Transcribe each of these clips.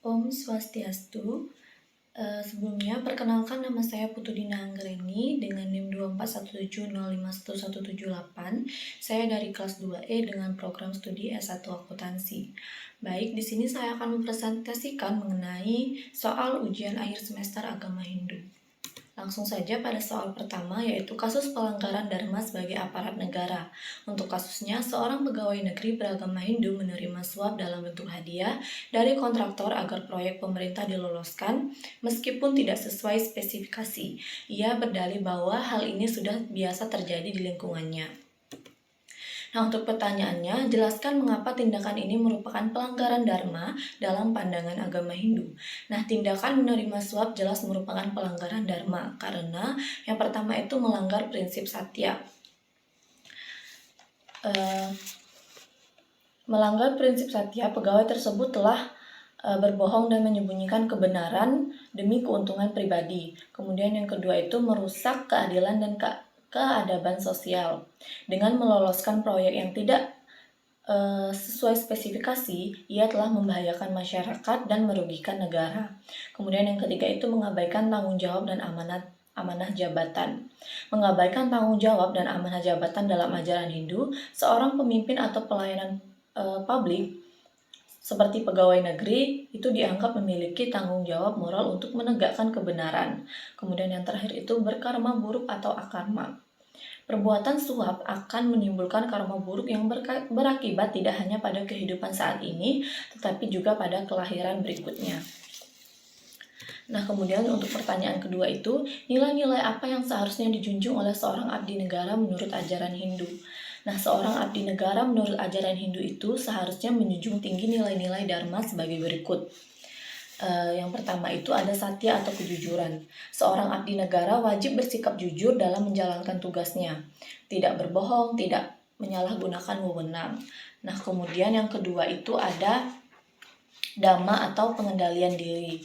Om Swastiastu. Sebelumnya, perkenalkan nama saya Putudina Anggreni dengan NIM 241705178. Saya dari kelas 2E dengan program studi S1 Akuntansi. Baik, di sini saya akan mempresentasikan mengenai soal ujian akhir semester Agama Hindu. Langsung saja pada soal pertama, yaitu kasus pelanggaran dharma sebagai aparat negara. Untuk kasusnya, seorang pegawai negeri beragama Hindu menerima suap dalam bentuk hadiah dari kontraktor agar proyek pemerintah diloloskan meskipun tidak sesuai spesifikasi. Ia berdalih bahwa hal ini sudah biasa terjadi di lingkungannya. Nah, untuk pertanyaannya, jelaskan mengapa tindakan ini merupakan pelanggaran dharma dalam pandangan agama Hindu. Nah, tindakan menerima suap jelas merupakan pelanggaran dharma karena yang pertama itu melanggar prinsip satya. Melanggar prinsip satya, pegawai tersebut telah berbohong dan menyembunyikan kebenaran demi keuntungan pribadi. Kemudian yang kedua itu merusak keadilan dan keadaban sosial. Dengan meloloskan proyek yang tidak sesuai spesifikasi, ia telah membahayakan masyarakat dan merugikan negara. Kemudian yang ketiga itu mengabaikan tanggung jawab dan amanah jabatan. Mengabaikan tanggung jawab dan amanah jabatan dalam ajaran Hindu, seorang pemimpin atau pelayanan publik seperti pegawai negeri itu dianggap memiliki tanggung jawab moral untuk menegakkan kebenaran. Kemudian yang terakhir itu berkarma buruk atau akarma. Perbuatan suap akan menimbulkan karma buruk yang berakibat tidak hanya pada kehidupan saat ini, tetapi juga pada kelahiran berikutnya. Nah, kemudian untuk pertanyaan kedua itu, nilai-nilai apa yang seharusnya dijunjung oleh seorang abdi negara menurut ajaran Hindu? Nah, seorang abdi negara menurut ajaran Hindu itu seharusnya menjunjung tinggi nilai-nilai dharma sebagai berikut. Yang pertama itu ada satya atau kejujuran. Seorang abdi negara wajib bersikap jujur dalam menjalankan tugasnya, tidak berbohong, tidak menyalahgunakan wewenang. Nah, kemudian yang kedua itu ada dhamma atau pengendalian diri.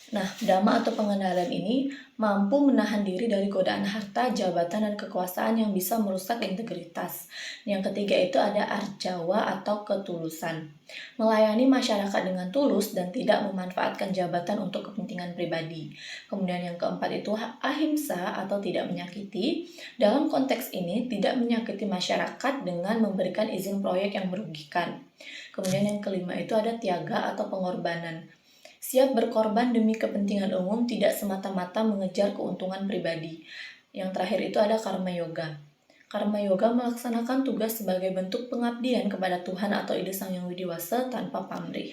Nah, dhamma atau pengendalian ini mampu menahan diri dari godaan harta, jabatan, dan kekuasaan yang bisa merusak integritas. Yang ketiga itu ada arjawa atau ketulusan. Melayani masyarakat dengan tulus dan tidak memanfaatkan jabatan untuk kepentingan pribadi. Kemudian yang keempat itu ahimsa atau tidak menyakiti. Dalam konteks ini, tidak menyakiti masyarakat dengan memberikan izin proyek yang merugikan. Kemudian yang kelima itu ada tiaga atau pengorbanan. Siap berkorban demi kepentingan umum, tidak semata-mata mengejar keuntungan pribadi. Yang terakhir itu ada karma yoga. Karma yoga melaksanakan tugas sebagai bentuk pengabdian kepada Tuhan atau ide Sang Yang Widiwasa tanpa pamrih.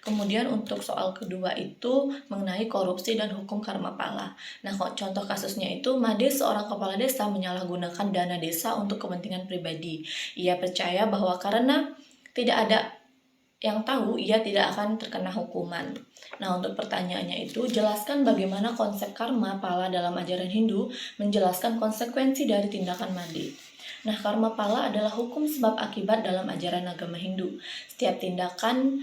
Kemudian untuk soal kedua itu mengenai korupsi dan hukum karma pala. Nah, contoh kasusnya itu Mades, seorang kepala desa, menyalahgunakan dana desa untuk kepentingan pribadi. Ia percaya bahwa karena tidak ada yang tahu, ia tidak akan terkena hukuman. Nah, untuk pertanyaannya itu, jelaskan bagaimana konsep karma pala dalam ajaran Hindu menjelaskan konsekuensi dari tindakan made. Nah, karma pala adalah hukum sebab akibat dalam ajaran agama Hindu. Setiap tindakan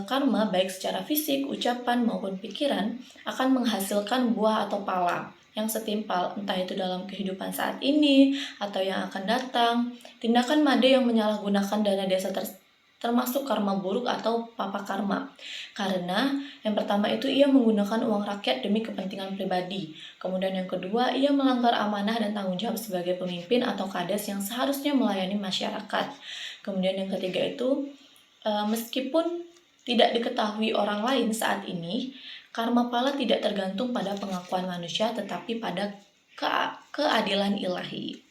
karma, baik secara fisik, ucapan, maupun pikiran, akan menghasilkan buah atau pala yang setimpal, entah itu dalam kehidupan saat ini atau yang akan datang. Tindakan made yang menyalahgunakan dana desa termasuk karma buruk atau papa karma. Karena yang pertama itu ia menggunakan uang rakyat demi kepentingan pribadi. Kemudian yang kedua, ia melanggar amanah dan tanggung jawab sebagai pemimpin atau kades yang seharusnya melayani masyarakat. Kemudian yang ketiga itu, meskipun tidak diketahui orang lain saat ini, karma pala tidak tergantung pada pengakuan manusia tetapi pada keadilan ilahi.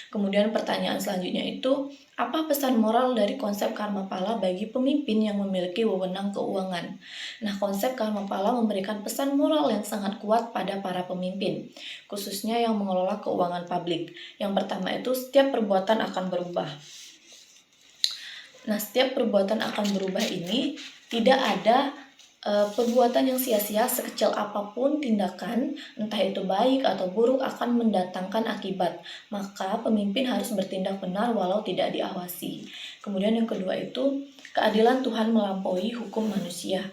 Kemudian pertanyaan selanjutnya itu, apa pesan moral dari konsep karma pala bagi pemimpin yang memiliki wewenang keuangan? Nah, konsep karma pala memberikan pesan moral yang sangat kuat pada para pemimpin, khususnya yang mengelola keuangan publik. Yang pertama itu, setiap perbuatan akan berubah. Nah, setiap perbuatan akan berubah ini tidak ada perbuatan yang sia-sia sekecil apapun tindakan, entah itu baik atau buruk, akan mendatangkan akibat. Maka pemimpin harus bertindak benar walau tidak diawasi. Kemudian yang kedua itu, keadilan Tuhan melampaui hukum manusia.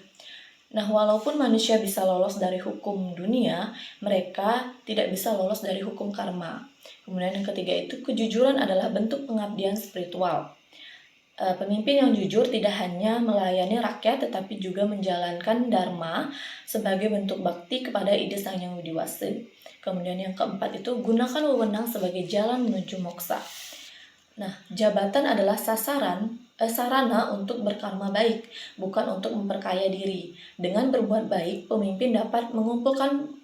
Nah, walaupun manusia bisa lolos dari hukum dunia, mereka tidak bisa lolos dari hukum karma. Kemudian yang ketiga itu, kejujuran adalah bentuk pengabdian spiritual. Pemimpin yang jujur tidak hanya melayani rakyat tetapi juga menjalankan dharma sebagai bentuk bakti kepada ide Sang Yang Widi Wase. Kemudian yang keempat itu gunakan wewenang sebagai jalan menuju moksa. Nah, jabatan adalah sarana untuk berkarma baik, bukan untuk memperkaya diri. Dengan berbuat baik, pemimpin dapat mengumpulkan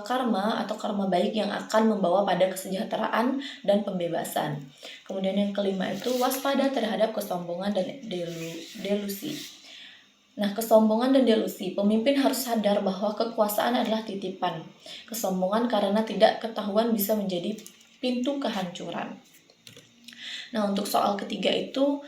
karma atau karma baik yang akan membawa pada kesejahteraan dan pembebasan. Kemudian yang kelima itu waspada terhadap kesombongan dan delusi. Nah, kesombongan dan delusi, pemimpin harus sadar bahwa kekuasaan adalah titipan. Kesombongan karena tidak ketahuan bisa menjadi pintu kehancuran. Nah, untuk soal ketiga itu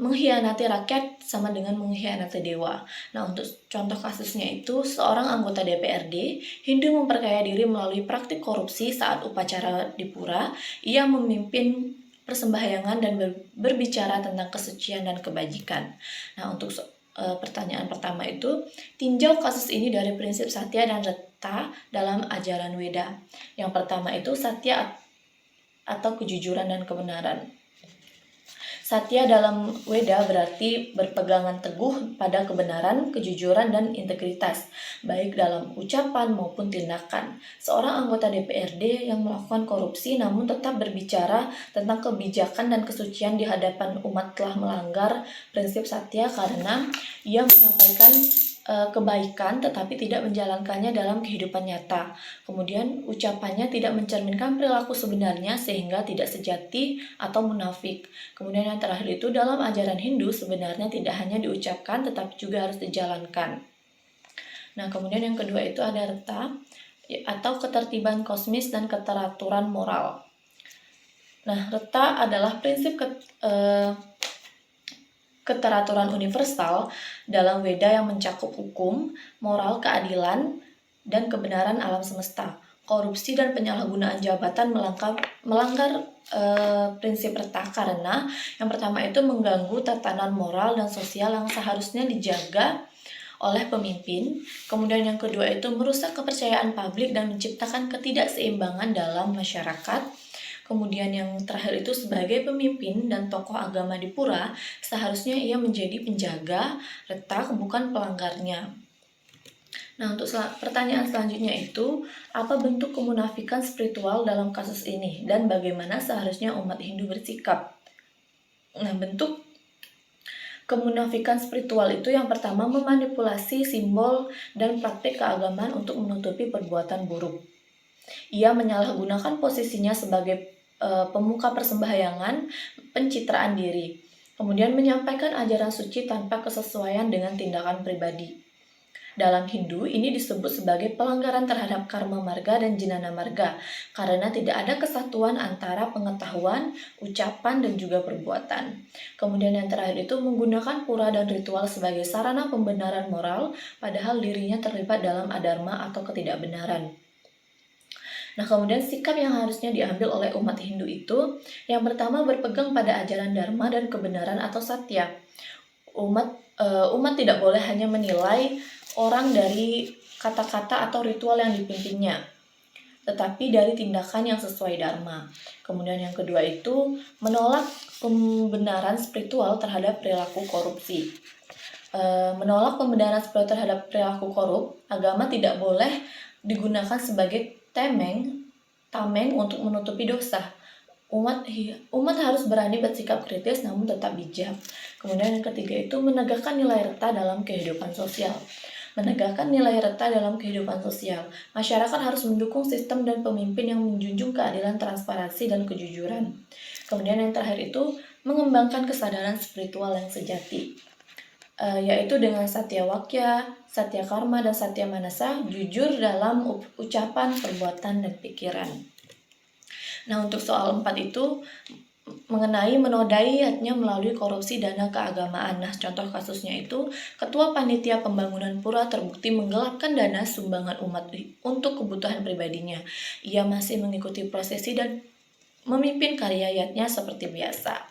mengkhianati rakyat sama dengan mengkhianati dewa. Nah, untuk contoh kasusnya itu seorang anggota DPRD Hindu memperkaya diri melalui praktik korupsi saat upacara di pura. Ia memimpin persembahyangan dan berbicara tentang kesucian dan kebajikan. Nah, untuk pertanyaan pertama itu, tinjau kasus ini dari prinsip Satya dan Reta dalam ajaran Weda. Yang pertama itu Satya atau kejujuran dan kebenaran. Satya dalam Weda berarti berpegangan teguh pada kebenaran, kejujuran, dan integritas, baik dalam ucapan maupun tindakan. Seorang anggota DPRD yang melakukan korupsi namun tetap berbicara tentang kebijakan dan kesucian di hadapan umat telah melanggar prinsip Satya karena ia menyampaikan kebaikan tetapi tidak menjalankannya dalam kehidupan nyata. Kemudian ucapannya tidak mencerminkan perilaku sebenarnya sehingga tidak sejati atau munafik. Kemudian yang terakhir itu dalam ajaran Hindu sebenarnya tidak hanya diucapkan tetapi juga harus dijalankan. Nah, kemudian yang kedua itu ada Reta atau ketertiban kosmis dan keteraturan moral. Nah, Reta adalah prinsip keteraturan universal dalam Weda yang mencakup hukum, moral, keadilan, dan kebenaran alam semesta. Korupsi dan penyalahgunaan jabatan melanggar prinsip Reta karena yang pertama itu mengganggu tatanan moral dan sosial yang seharusnya dijaga oleh pemimpin. Kemudian yang kedua itu merusak kepercayaan publik dan menciptakan ketidakseimbangan dalam masyarakat. Kemudian yang terakhir itu sebagai pemimpin dan tokoh agama di pura, seharusnya ia menjadi penjaga Reta bukan pelanggarnya. Nah, untuk pertanyaan selanjutnya itu, apa bentuk kemunafikan spiritual dalam kasus ini dan bagaimana seharusnya umat Hindu bersikap? Nah, bentuk kemunafikan spiritual itu yang pertama memanipulasi simbol dan praktik keagamaan untuk menutupi perbuatan buruk. Ia menyalahgunakan posisinya sebagai pemuka persembahyangan, pencitraan diri. Kemudian menyampaikan ajaran suci tanpa kesesuaian dengan tindakan pribadi. Dalam Hindu, ini disebut sebagai pelanggaran terhadap karma marga dan jnana marga karena tidak ada kesatuan antara pengetahuan, ucapan, dan juga perbuatan. Kemudian yang terakhir itu menggunakan pura dan ritual sebagai sarana pembenaran moral, padahal dirinya terlibat dalam adharma atau ketidakbenaran. Nah, kemudian sikap yang harusnya diambil oleh umat Hindu itu, yang pertama berpegang pada ajaran dharma dan kebenaran atau satya. Umat tidak boleh hanya menilai orang dari kata-kata atau ritual yang dipimpinnya, tetapi dari tindakan yang sesuai dharma. Kemudian yang kedua itu menolak pembenaran spiritual terhadap perilaku korupsi. Menolak pembenaran spiritual terhadap perilaku korup, agama tidak boleh digunakan sebagai tameng untuk menutupi dosa. Umat harus berani bersikap kritis namun tetap bijak. Kemudian yang ketiga itu menegakkan nilai Reta dalam kehidupan sosial. Menegakkan nilai Reta dalam kehidupan sosial. Masyarakat harus mendukung sistem dan pemimpin yang menjunjung keadilan, transparansi, dan kejujuran. Kemudian yang terakhir itu mengembangkan kesadaran spiritual yang sejati. Yaitu dengan Satya Wakya, Satya Karma, dan Satya Manasa, jujur dalam ucapan, perbuatan, dan pikiran. Nah, untuk soal 4 itu mengenai menodai niatnya melalui korupsi dana keagamaan. Nah, contoh kasusnya itu Ketua Panitia Pembangunan Pura terbukti menggelapkan dana sumbangan umat untuk kebutuhan pribadinya. Ia masih mengikuti prosesi dan memimpin karya yatnya seperti biasa.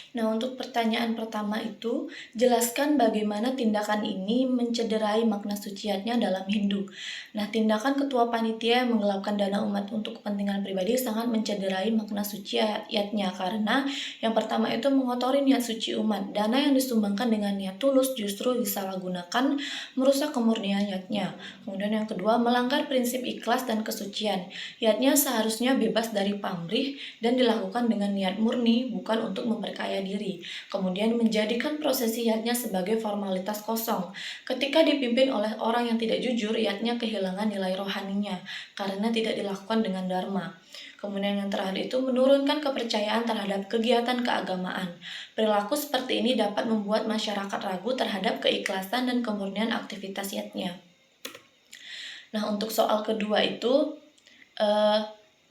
Nah, untuk pertanyaan pertama itu, jelaskan bagaimana tindakan ini mencederai makna suci yatnya dalam Hindu. Nah, tindakan ketua panitia yang menggelapkan dana umat untuk kepentingan pribadi sangat mencederai makna suci yatnya karena yang pertama itu mengotori niat suci umat. Dana yang disumbangkan dengan niat tulus justru disalahgunakan merusak kemurnian yatnya. Kemudian yang kedua, melanggar prinsip ikhlas dan kesucian. Yatnya seharusnya bebas dari pamrih dan dilakukan dengan niat murni, bukan untuk memperkaya diri. Kemudian menjadikan prosesi yatnya sebagai formalitas kosong. Ketika dipimpin oleh orang yang tidak jujur, yatnya kehilangan nilai rohaninya karena tidak dilakukan dengan dharma. Kemudian yang terakhir itu menurunkan kepercayaan terhadap kegiatan keagamaan. Perilaku seperti ini dapat membuat masyarakat ragu terhadap keikhlasan dan kemurnian aktivitas yatnya. Nah, untuk soal kedua itu,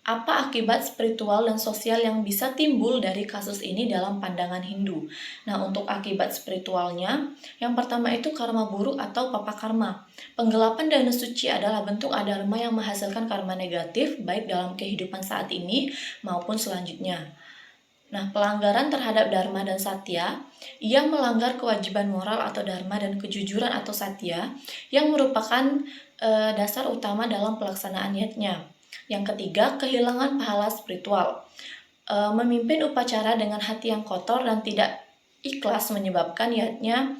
apa akibat spiritual dan sosial yang bisa timbul dari kasus ini dalam pandangan Hindu? Nah, untuk akibat spiritualnya, yang pertama itu karma buruk atau papa karma. Penggelapan dana suci adalah bentuk adharma yang menghasilkan karma negatif, baik dalam kehidupan saat ini maupun selanjutnya. Nah, pelanggaran terhadap dharma dan satya, ia melanggar kewajiban moral atau dharma dan kejujuran atau satya, yang merupakan dasar utama dalam pelaksanaan yatnya. Yang ketiga, kehilangan pahala spiritual. Memimpin upacara dengan hati yang kotor dan tidak ikhlas menyebabkan yatnya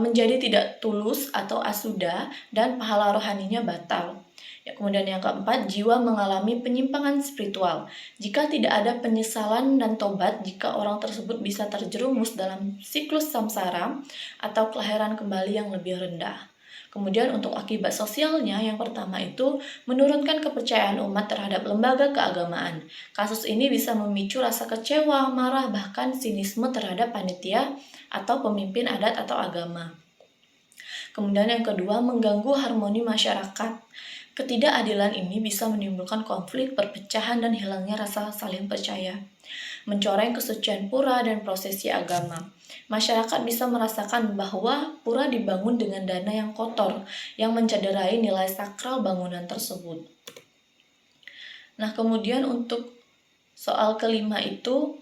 menjadi tidak tulus atau asuda dan pahala rohaninya batal. Ya, kemudian yang keempat, jiwa mengalami penyimpangan spiritual. Jika tidak ada penyesalan dan tobat, jika orang tersebut bisa terjerumus dalam siklus samsara atau kelahiran kembali yang lebih rendah. Kemudian untuk akibat sosialnya, yang pertama itu menurunkan kepercayaan umat terhadap lembaga keagamaan. Kasus ini bisa memicu rasa kecewa, marah, bahkan sinisme terhadap panitia atau pemimpin adat atau agama. Kemudian yang kedua, mengganggu harmoni masyarakat. Ketidakadilan ini bisa menimbulkan konflik, perpecahan, dan hilangnya rasa saling percaya. Mencoreng kesucian pura dan prosesi agama. Masyarakat bisa merasakan bahwa pura dibangun dengan dana yang kotor, yang mencederai nilai sakral bangunan tersebut. Nah, kemudian untuk soal kelima itu,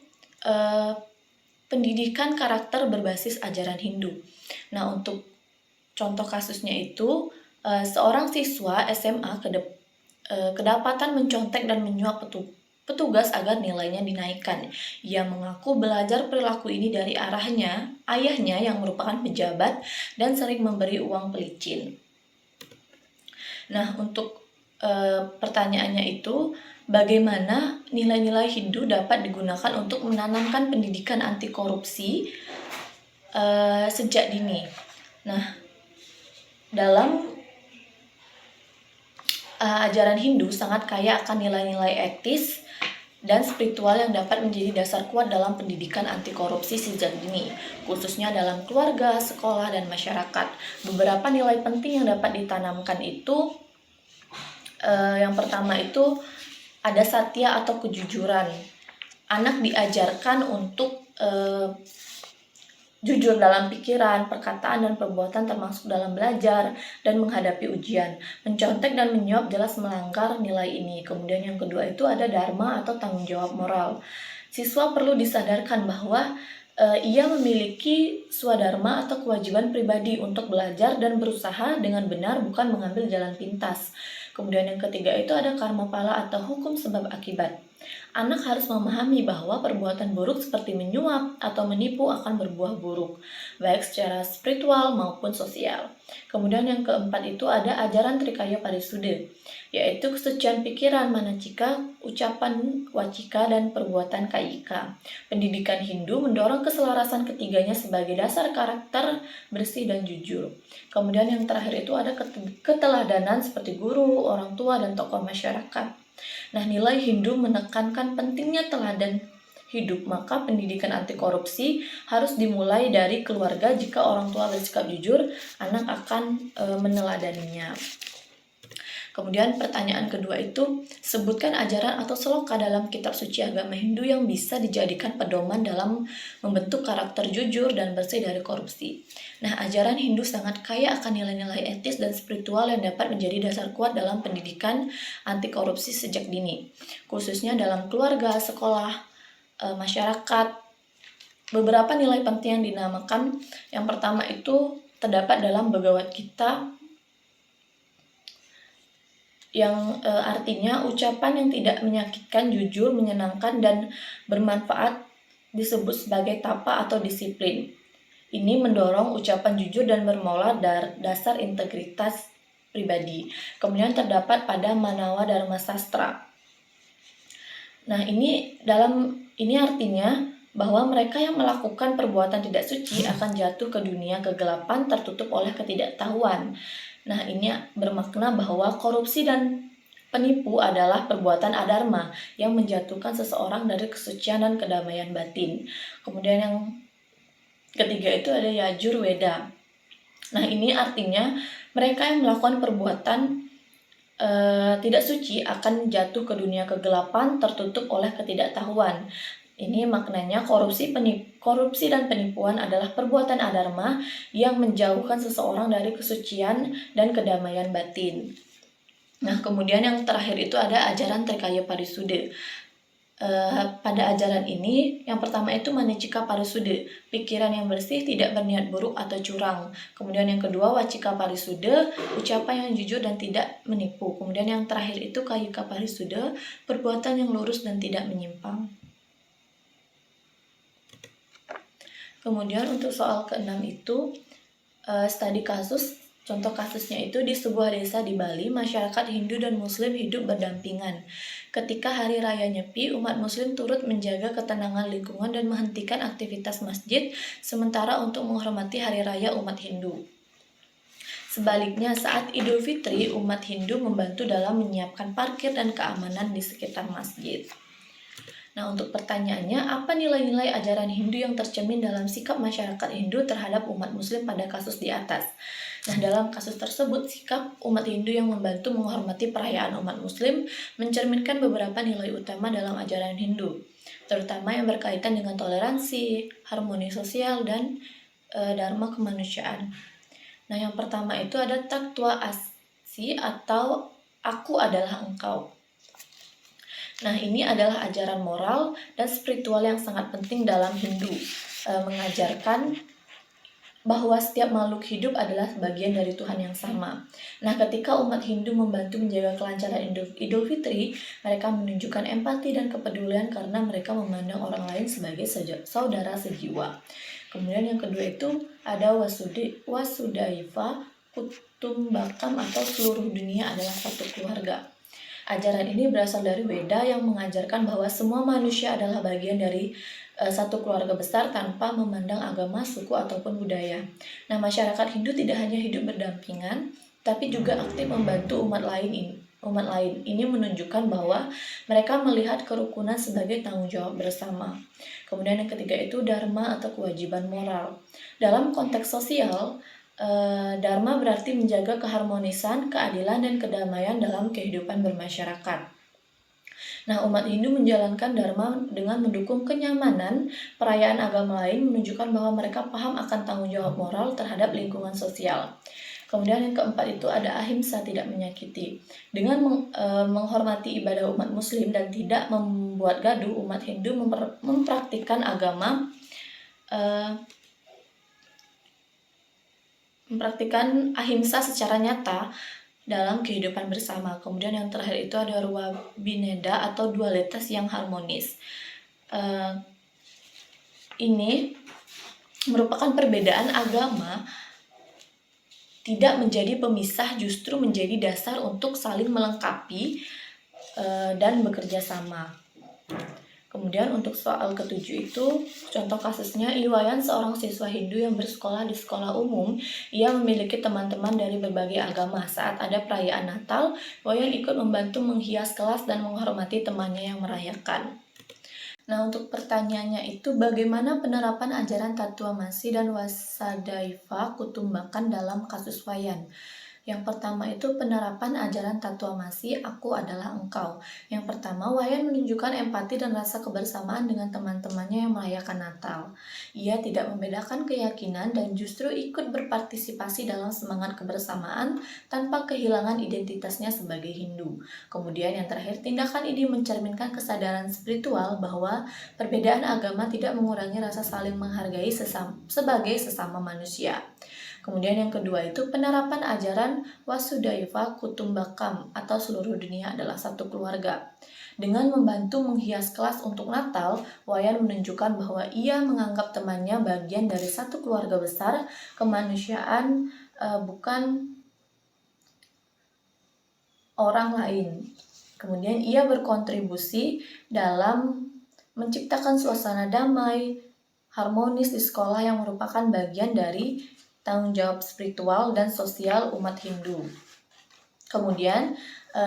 pendidikan karakter berbasis ajaran Hindu. Nah, untuk contoh kasusnya itu, seorang siswa SMA kedapatan mencontek dan menyuap petugas agar nilainya dinaikkan. Ia mengaku belajar perilaku ini dari ayahnya yang merupakan pejabat dan sering memberi uang pelicin. Nah, untuk pertanyaannya itu, bagaimana nilai-nilai Hindu dapat digunakan untuk menanamkan pendidikan anti korupsi sejak dini? Nah, dalam ajaran Hindu sangat kaya akan nilai-nilai etis dan spiritual yang dapat menjadi dasar kuat dalam pendidikan anti korupsi sejak dini, khususnya dalam keluarga, sekolah, dan masyarakat. Beberapa nilai penting yang dapat ditanamkan itu, yang pertama itu ada satya atau kejujuran. Anak diajarkan untuk jujur dalam pikiran, perkataan, dan perbuatan termasuk dalam belajar dan menghadapi ujian. Mencontek dan menyuap jelas melanggar nilai ini. Kemudian yang kedua itu ada dharma atau tanggung jawab moral. Siswa perlu disadarkan bahwa ia memiliki swadharma atau kewajiban pribadi untuk belajar dan berusaha dengan benar, bukan mengambil jalan pintas. Kemudian yang ketiga itu ada karma pala atau hukum sebab akibat. Anak harus memahami bahwa perbuatan buruk seperti menyuap atau menipu akan berbuah buruk, baik secara spiritual maupun sosial. Kemudian yang keempat itu ada ajaran Trikaya Parisude, yaitu kesucian pikiran, manacika, ucapan wacika, dan perbuatan kayika. Pendidikan Hindu mendorong keselarasan ketiganya sebagai dasar karakter bersih dan jujur. Kemudian yang terakhir itu ada keteladanan seperti guru, orang tua, dan tokoh masyarakat. Nah, nilai Hindu menekankan pentingnya teladan hidup, maka pendidikan anti korupsi harus dimulai dari keluarga. Jika orang tua bersikap jujur, anak akan meneladaninya. Kemudian pertanyaan kedua itu, sebutkan ajaran atau seloka dalam kitab suci agama Hindu yang bisa dijadikan pedoman dalam membentuk karakter jujur dan bersih dari korupsi. Nah, ajaran Hindu sangat kaya akan nilai-nilai etis dan spiritual yang dapat menjadi dasar kuat dalam pendidikan anti korupsi sejak dini, khususnya dalam keluarga, sekolah, masyarakat, beberapa nilai penting yang dinamakan. Yang pertama itu terdapat dalam Bhagavad Gita, yang artinya ucapan yang tidak menyakitkan, jujur, menyenangkan, dan bermanfaat disebut sebagai tapa atau disiplin. Ini mendorong ucapan jujur dan bermula dari dasar integritas pribadi. Kemudian terdapat pada Manawa Dharma Sastra. Nah, ini artinya bahwa mereka yang melakukan perbuatan tidak suci akan jatuh ke dunia kegelapan tertutup oleh ketidaktahuan. Nah, ini bermakna bahwa korupsi dan penipu adalah perbuatan adharma yang menjatuhkan seseorang dari kesucian dan kedamaian batin. Kemudian yang ketiga itu ada Yajur Weda. Nah, ini artinya mereka yang melakukan perbuatan tidak suci akan jatuh ke dunia kegelapan tertutup oleh ketidaktahuan. Ini maknanya korupsi dan penipuan adalah perbuatan adharma yang menjauhkan seseorang dari kesucian dan kedamaian batin. Nah, kemudian yang terakhir itu ada ajaran Trikaya Parisuddha. Pada ajaran ini, yang pertama itu Manicika Parisuddha, pikiran yang bersih, tidak berniat buruk atau curang. Kemudian yang kedua Wacika Parisuddha, ucapan yang jujur dan tidak menipu. Kemudian yang terakhir itu Kayika Parisuddha, perbuatan yang lurus dan tidak menyimpang. Kemudian untuk soal keenam itu studi kasus. Contoh kasusnya itu di sebuah desa di Bali, masyarakat Hindu dan Muslim hidup berdampingan. Ketika hari raya Nyepi, umat Muslim turut menjaga ketenangan lingkungan dan menghentikan aktivitas masjid, sementara untuk menghormati hari raya umat Hindu. Sebaliknya, saat Idul Fitri, umat Hindu membantu dalam menyiapkan parkir dan keamanan di sekitar masjid. Nah, untuk pertanyaannya, apa nilai-nilai ajaran Hindu yang tercermin dalam sikap masyarakat Hindu terhadap umat Muslim pada kasus di atas? Nah, dalam kasus tersebut, sikap umat Hindu yang membantu menghormati perayaan umat Muslim mencerminkan beberapa nilai utama dalam ajaran Hindu, terutama yang berkaitan dengan toleransi, harmoni sosial, dan dharma kemanusiaan. Nah, yang pertama itu ada tattva asi atau aku adalah engkau. Nah, ini adalah ajaran moral dan spiritual yang sangat penting dalam Hindu, mengajarkan bahwa setiap makhluk hidup adalah bagian dari Tuhan yang sama. Nah, ketika umat Hindu membantu menjaga kelancaran Idul Fitri, mereka menunjukkan empati dan kepedulian karena mereka memandang orang lain sebagai saudara sejiwa. Kemudian yang kedua itu ada Wasudhaiva Kutumbakam atau seluruh dunia adalah satu keluarga. Ajaran ini berasal dari Weda yang mengajarkan bahwa semua manusia adalah bagian dari satu keluarga besar tanpa memandang agama, suku, ataupun budaya. Nah, masyarakat Hindu tidak hanya hidup berdampingan, tapi juga aktif membantu umat lain. Ini menunjukkan bahwa mereka melihat kerukunan sebagai tanggung jawab bersama. Kemudian yang ketiga itu dharma atau kewajiban moral. Dalam konteks sosial, dharma berarti menjaga keharmonisan, keadilan, dan kedamaian dalam kehidupan bermasyarakat. Nah, umat Hindu menjalankan dharma dengan mendukung kenyamanan perayaan agama lain, menunjukkan bahwa mereka paham akan tanggung jawab moral terhadap lingkungan sosial. Kemudian yang keempat itu ada ahimsa, tidak menyakiti. Dengan menghormati ibadah umat Muslim dan tidak membuat gaduh, umat Hindu mempraktikkan agama mempraktikkan ahimsa secara nyata dalam kehidupan bersama. Kemudian yang terakhir itu ada ruwa bineda atau dualitas yang harmonis. Ini merupakan perbedaan agama tidak menjadi pemisah, justru menjadi dasar untuk saling melengkapi dan bekerja sama. Kemudian untuk soal ketujuh itu, contoh kasusnya Iwayan, seorang siswa Hindu yang bersekolah di sekolah umum. Ia memiliki teman-teman dari berbagai agama. Saat ada perayaan Natal, Iwayan ikut membantu menghias kelas dan menghormati temannya yang merayakan. Nah, untuk pertanyaannya itu, bagaimana penerapan ajaran Tattva Masi dan Wasadaiva Kutumbakan dalam kasus Wayan? Yang pertama itu penerapan ajaran Tatuamasi, aku adalah engkau. Yang pertama, Wayan menunjukkan empati dan rasa kebersamaan dengan teman-temannya yang merayakan Natal. Ia tidak membedakan keyakinan dan justru ikut berpartisipasi dalam semangat kebersamaan tanpa kehilangan identitasnya sebagai Hindu. Kemudian yang terakhir, tindakan ini mencerminkan kesadaran spiritual bahwa perbedaan agama tidak mengurangi rasa saling menghargai sebagai sesama manusia. Kemudian yang kedua itu penerapan ajaran Wasudhaiva Kutumbakam atau seluruh dunia adalah satu keluarga. Dengan membantu menghias kelas untuk Natal, Wayan menunjukkan bahwa ia menganggap temannya bagian dari satu keluarga besar kemanusiaan, bukan orang lain. Kemudian ia berkontribusi dalam menciptakan suasana damai, harmonis di sekolah yang merupakan bagian dari tanggung jawab spiritual dan sosial umat Hindu. Kemudian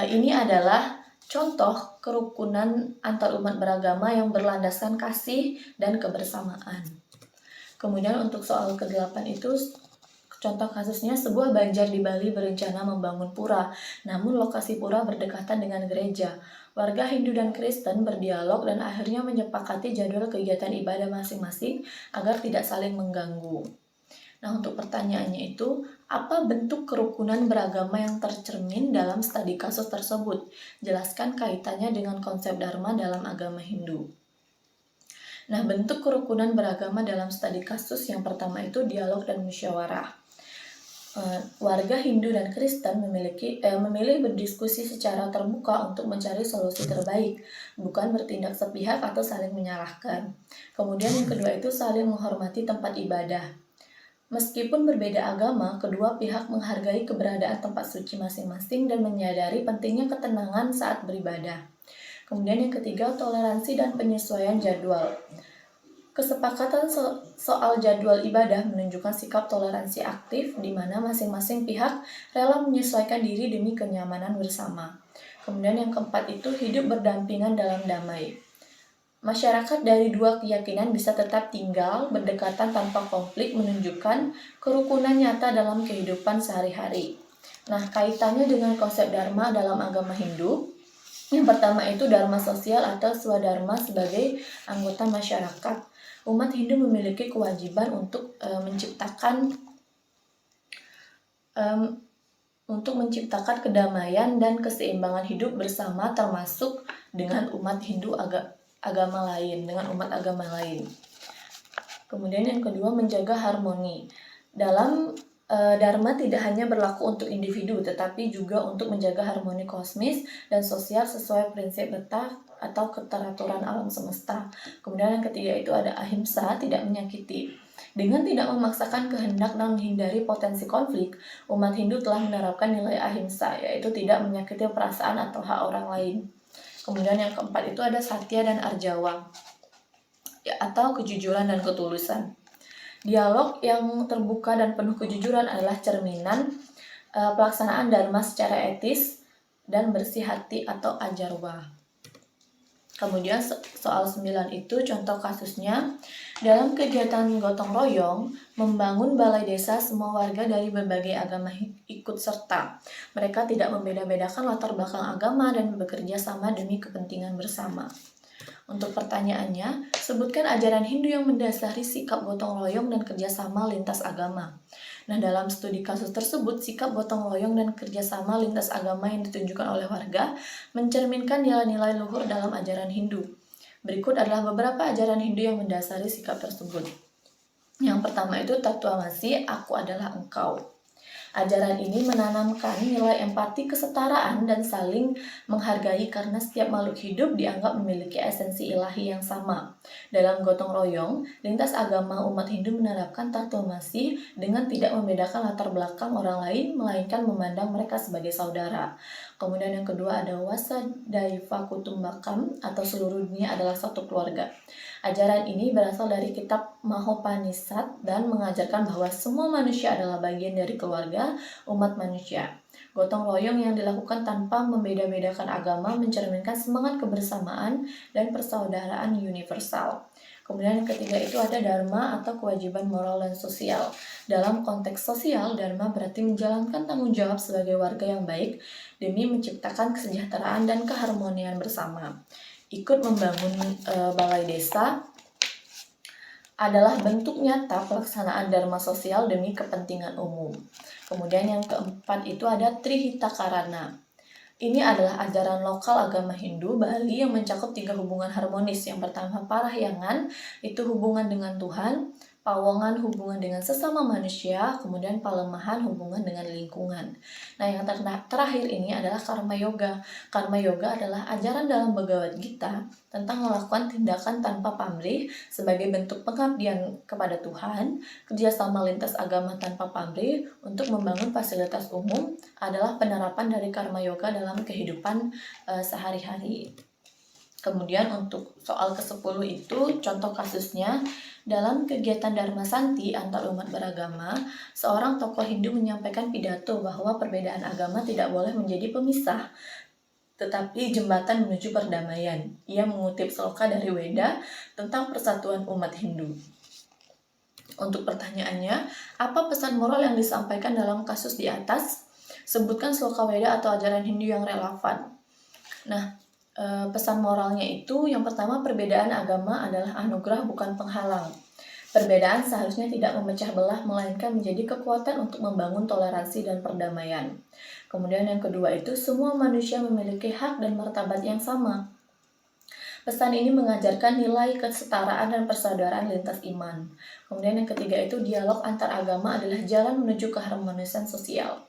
ini adalah contoh kerukunan antar umat beragama yang berlandaskan kasih dan kebersamaan. Kemudian untuk soal ke-8 itu contoh kasusnya, sebuah banjar di Bali berencana membangun pura, namun lokasi pura berdekatan dengan gereja. Warga Hindu dan Kristen berdialog dan akhirnya menyepakati jadwal kegiatan ibadah masing-masing agar tidak saling mengganggu. Nah, untuk pertanyaannya itu, apa bentuk kerukunan beragama yang tercermin dalam studi kasus tersebut? Jelaskan kaitannya dengan konsep Dharma dalam agama Hindu. Nah, bentuk kerukunan beragama dalam studi kasus yang pertama itu dialog dan musyawarah. Warga Hindu dan Kristen memilih berdiskusi secara terbuka untuk mencari solusi terbaik, bukan bertindak sepihak atau saling menyalahkan. Kemudian yang kedua itu saling menghormati tempat ibadah. Meskipun berbeda agama, kedua pihak menghargai keberadaan tempat suci masing-masing dan menyadari pentingnya ketenangan saat beribadah. Kemudian yang ketiga, toleransi dan penyesuaian jadwal. Kesepakatan soal jadwal ibadah menunjukkan sikap toleransi aktif di mana masing-masing pihak rela menyesuaikan diri demi kenyamanan bersama. Kemudian yang keempat itu hidup berdampingan dalam damai. Masyarakat dari dua keyakinan bisa tetap tinggal berdekatan tanpa konflik, menunjukkan kerukunan nyata dalam kehidupan sehari-hari. Nah, kaitannya dengan konsep Dharma dalam agama Hindu, yang pertama itu Dharma sosial atau Swadharma sebagai anggota masyarakat. Umat Hindu memiliki kewajiban untuk menciptakan kedamaian dan keseimbangan hidup bersama, termasuk dengan umat agama lain. Kemudian yang kedua, menjaga harmoni. Dalam Dharma tidak hanya berlaku untuk individu, tetapi juga untuk menjaga harmoni kosmis dan sosial sesuai prinsip betah atau keteraturan alam semesta. Kemudian yang ketiga itu ada ahimsa, tidak menyakiti. Dengan tidak memaksakan kehendak dan menghindari potensi konflik, umat Hindu telah menerapkan nilai ahimsa, yaitu tidak menyakiti perasaan atau hak orang lain. Kemudian yang keempat itu ada satya dan arjawa, atau kejujuran dan ketulusan. Dialog yang terbuka dan penuh kejujuran adalah cerminan pelaksanaan dharma secara etis dan bersih hati atau ajarwa. Kemudian soal 9 itu contoh kasusnya, dalam kegiatan gotong royong, membangun balai desa, semua warga dari berbagai agama ikut serta. Mereka tidak membeda-bedakan latar belakang agama dan bekerja sama demi kepentingan bersama. Untuk pertanyaannya, sebutkan ajaran Hindu yang mendasari sikap gotong royong dan kerjasama lintas agama. Nah, dalam studi kasus tersebut, sikap gotong royong dan kerjasama lintas agama yang ditunjukkan oleh warga mencerminkan nilai-nilai luhur dalam ajaran Hindu. Berikut adalah beberapa ajaran Hindu yang mendasari sikap tersebut. Yang pertama itu Tatuamasi, aku adalah engkau. Ajaran ini menanamkan nilai empati, kesetaraan, dan saling menghargai karena setiap makhluk hidup dianggap memiliki esensi ilahi yang sama. Dalam gotong royong, lintas agama umat Hindu menerapkan Tatuamasi dengan tidak membedakan latar belakang orang lain, melainkan memandang mereka sebagai saudara. Kemudian yang kedua ada Wasudhaiva Kutumbakam atau seluruh dunia adalah satu keluarga. Ajaran ini berasal dari kitab Mahopanisad dan mengajarkan bahwa semua manusia adalah bagian dari keluarga umat manusia. Gotong royong yang dilakukan tanpa membeda-bedakan agama mencerminkan semangat kebersamaan dan persaudaraan universal. Kemudian yang ketiga itu ada dharma atau kewajiban moral dan sosial. Dalam konteks sosial, dharma berarti menjalankan tanggung jawab sebagai warga yang baik demi menciptakan kesejahteraan dan keharmonian bersama. Ikut membangun balai desa adalah bentuk nyata pelaksanaan dharma sosial demi kepentingan umum. Kemudian yang keempat itu ada Trihita Karana. Ini adalah ajaran lokal agama Hindu Bali yang mencakup 3 hubungan harmonis. Yang pertama Parahyangan, itu hubungan dengan Tuhan, Pawongan hubungan dengan sesama manusia, kemudian Palemahan hubungan dengan lingkungan. Nah, yang terakhir ini adalah Karma Yoga. Karma Yoga adalah ajaran dalam Bhagavad Gita tentang melakukan tindakan tanpa pamrih sebagai bentuk pengabdian kepada Tuhan. Kerjasama lintas agama tanpa pamrih untuk membangun fasilitas umum adalah penerapan dari Karma Yoga dalam kehidupan sehari-hari. Kemudian untuk soal ke-10 itu contoh kasusnya dalam kegiatan Dharma Santi antar umat beragama, seorang tokoh Hindu menyampaikan pidato bahwa perbedaan agama tidak boleh menjadi pemisah, tetapi jembatan menuju perdamaian. Ia mengutip sloka dari Weda tentang persatuan umat Hindu. Untuk pertanyaannya, apa pesan moral yang disampaikan dalam kasus di atas? Sebutkan sloka Weda atau ajaran Hindu yang relevan. Nah, pesan moralnya itu yang pertama, perbedaan agama adalah anugerah bukan penghalang. Perbedaan seharusnya tidak memecah belah melainkan menjadi kekuatan untuk membangun toleransi dan perdamaian. Kemudian yang kedua itu semua manusia memiliki hak dan martabat yang sama. Pesan ini mengajarkan nilai kesetaraan dan persaudaraan lintas iman. Kemudian yang ketiga itu dialog antar agama adalah jalan menuju keharmonisan sosial.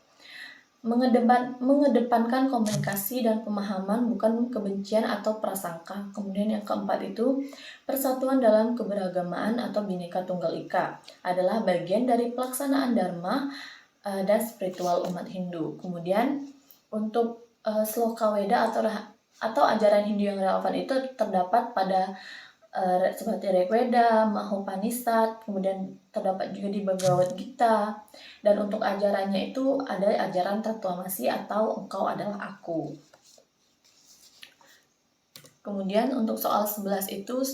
Mengedepankan komunikasi dan pemahaman bukan kebencian atau prasangka. Kemudian yang keempat itu persatuan dalam keberagamaan atau Bhinneka Tunggal Ika adalah bagian dari pelaksanaan dharma dan spiritual umat Hindu. Kemudian untuk sloka Weda atau ajaran Hindu yang relevan itu terdapat pada seperti Rigveda, Mahopanisad, kemudian terdapat juga di Bhagavad Gita. Dan untuk ajarannya itu ada ajaran Tatwamasi atau engkau adalah aku. Kemudian untuk soal 11 itu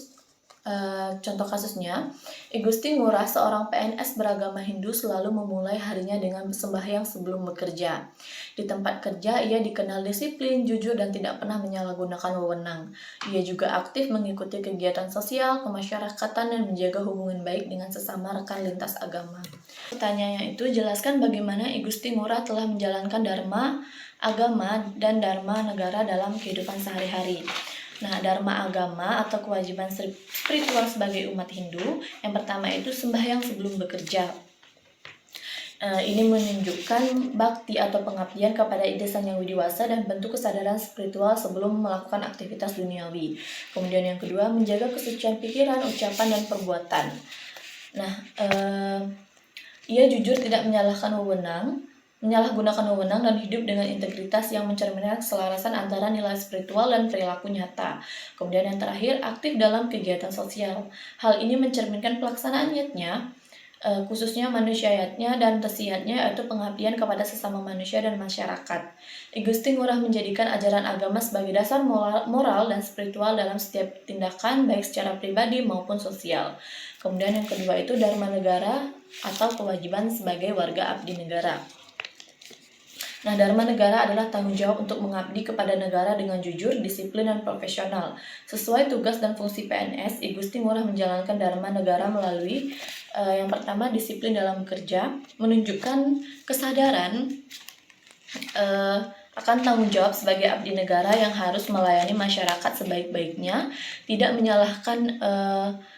contoh kasusnya, I Gusti Ngurah, seorang PNS beragama Hindu, selalu memulai harinya dengan sembahyang sebelum bekerja. Di tempat kerja, ia dikenal disiplin, jujur, dan tidak pernah menyalahgunakan wewenang. Ia juga aktif mengikuti kegiatan sosial, kemasyarakatan, dan menjaga hubungan baik dengan sesama rekan lintas agama. Pertanyaannya itu, jelaskan bagaimana I Gusti Ngurah telah menjalankan dharma agama dan dharma negara dalam kehidupan sehari-hari. Nah, dharma agama atau kewajiban spiritual sebagai umat Hindu, yang pertama itu sembahyang sebelum bekerja. Ini menunjukkan bakti atau pengabdian kepada ide Sang Yang Widiwasa dan bentuk kesadaran spiritual sebelum melakukan aktivitas duniawi. Kemudian yang kedua, menjaga kesucian pikiran, ucapan, dan perbuatan. Nah, ia jujur, tidak menyalahgunakan wewenang dan hidup dengan integritas yang mencerminkan keselarasan antara nilai spiritual dan perilaku nyata. Kemudian yang terakhir, aktif dalam kegiatan sosial. Hal ini mencerminkan pelaksanaan niatnya, khususnya manusiaatnya dan tesiatnya, yaitu pengabdian kepada sesama manusia dan masyarakat. I Gusti Ngurah menjadikan ajaran agama sebagai dasar moral dan spiritual dalam setiap tindakan, baik secara pribadi maupun sosial. Kemudian yang kedua itu dharma negara atau kewajiban sebagai warga abdi negara. Nah, dharma negara adalah tanggung jawab untuk mengabdi kepada negara dengan jujur, disiplin, dan profesional. Sesuai tugas dan fungsi PNS, I Gusti Ngurah menjalankan dharma negara melalui yang pertama, disiplin dalam bekerja, menunjukkan kesadaran akan tanggung jawab sebagai abdi negara yang harus melayani masyarakat sebaik-baiknya, tidak menyalahkan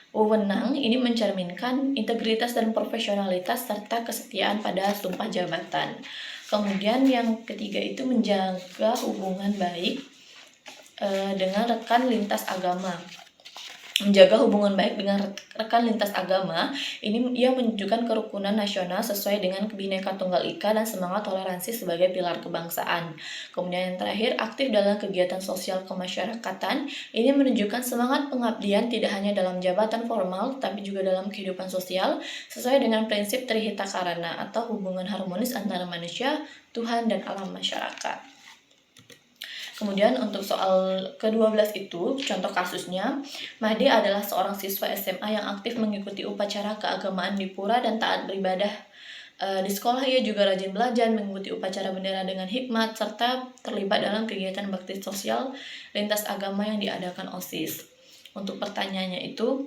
wewenang. Ini mencerminkan integritas dan profesionalitas serta kesetiaan pada sumpah jabatan. Kemudian yang ketiga itu menjaga hubungan baik dengan rekan lintas agama. Menjaga hubungan baik dengan rekan lintas agama, ini ia menunjukkan kerukunan nasional sesuai dengan Bhinneka Tunggal Ika dan semangat toleransi sebagai pilar kebangsaan. Kemudian yang terakhir, aktif dalam kegiatan sosial kemasyarakatan, ini menunjukkan semangat pengabdian tidak hanya dalam jabatan formal, tapi juga dalam kehidupan sosial, sesuai dengan prinsip Trihita Karana atau hubungan harmonis antara manusia, Tuhan, dan alam masyarakat. Kemudian untuk soal ke-12 itu, contoh kasusnya, Made adalah seorang siswa SMA yang aktif mengikuti upacara keagamaan di pura dan taat beribadah. Di sekolah ia juga rajin belajar, mengikuti upacara bendera dengan hikmat, serta terlibat dalam kegiatan bakti sosial lintas agama yang diadakan OSIS. Untuk pertanyaannya itu,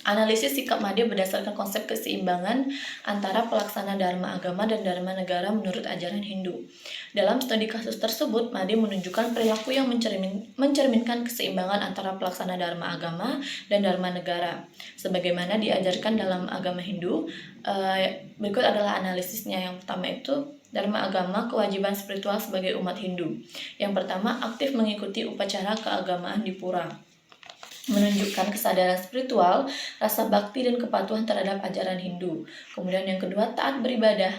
analisis sikap Made berdasarkan konsep keseimbangan antara pelaksana dharma agama dan dharma negara menurut ajaran Hindu. Dalam studi kasus tersebut, Made menunjukkan perilaku yang mencerminkan keseimbangan antara pelaksana dharma agama dan dharma negara. Sebagaimana diajarkan dalam agama Hindu, berikut adalah analisisnya. Yang pertama itu, dharma agama, kewajiban spiritual sebagai umat Hindu. Yang pertama, aktif mengikuti upacara keagamaan di pura, menunjukkan kesadaran spiritual, rasa bakti dan kepatuhan terhadap ajaran Hindu. Kemudian yang kedua, taat beribadah.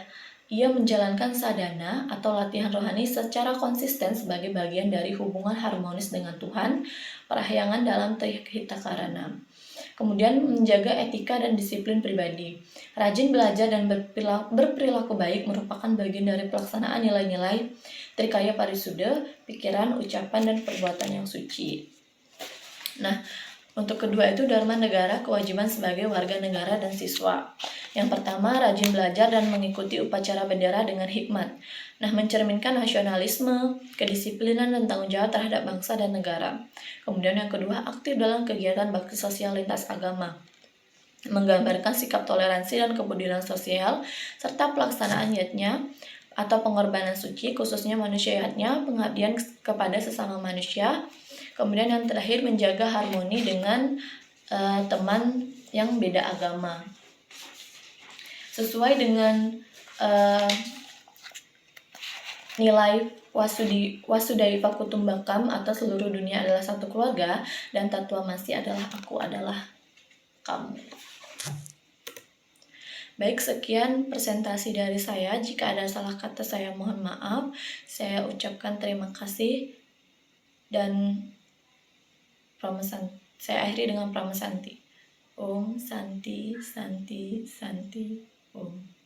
Ia menjalankan sadhana atau latihan rohani secara konsisten sebagai bagian dari hubungan harmonis dengan Tuhan, perahyangan dalam Trihitakarana. Kemudian menjaga etika dan disiplin pribadi. Rajin belajar dan berperilaku baik merupakan bagian dari pelaksanaan nilai-nilai Trikaya Parisuddha, pikiran, ucapan, dan perbuatan yang suci. Nah, untuk kedua itu dharma negara, kewajiban sebagai warga negara dan siswa. Yang pertama, rajin belajar dan mengikuti upacara bendera dengan hikmat. Nah, mencerminkan nasionalisme, kedisiplinan, dan tanggung jawab terhadap bangsa dan negara. Kemudian yang kedua, aktif dalam kegiatan bakti sosial lintas agama, menggambarkan sikap toleransi dan kepedulian sosial, serta pelaksanaan yatnya atau pengorbanan suci, khususnya manusia yatnya, pengabdian kepada sesama manusia. Kemudian yang terakhir, menjaga harmoni dengan teman yang beda agama. Sesuai dengan nilai Wasudaiva Kutumbakam atau seluruh dunia adalah satu keluarga, dan Tatwamasi adalah aku adalah kamu. Baik, sekian presentasi dari saya. Jika ada salah kata saya mohon maaf. Saya ucapkan terima kasih dan saya akhiri dengan Pramesanti. Om Santi Santi Santi Om.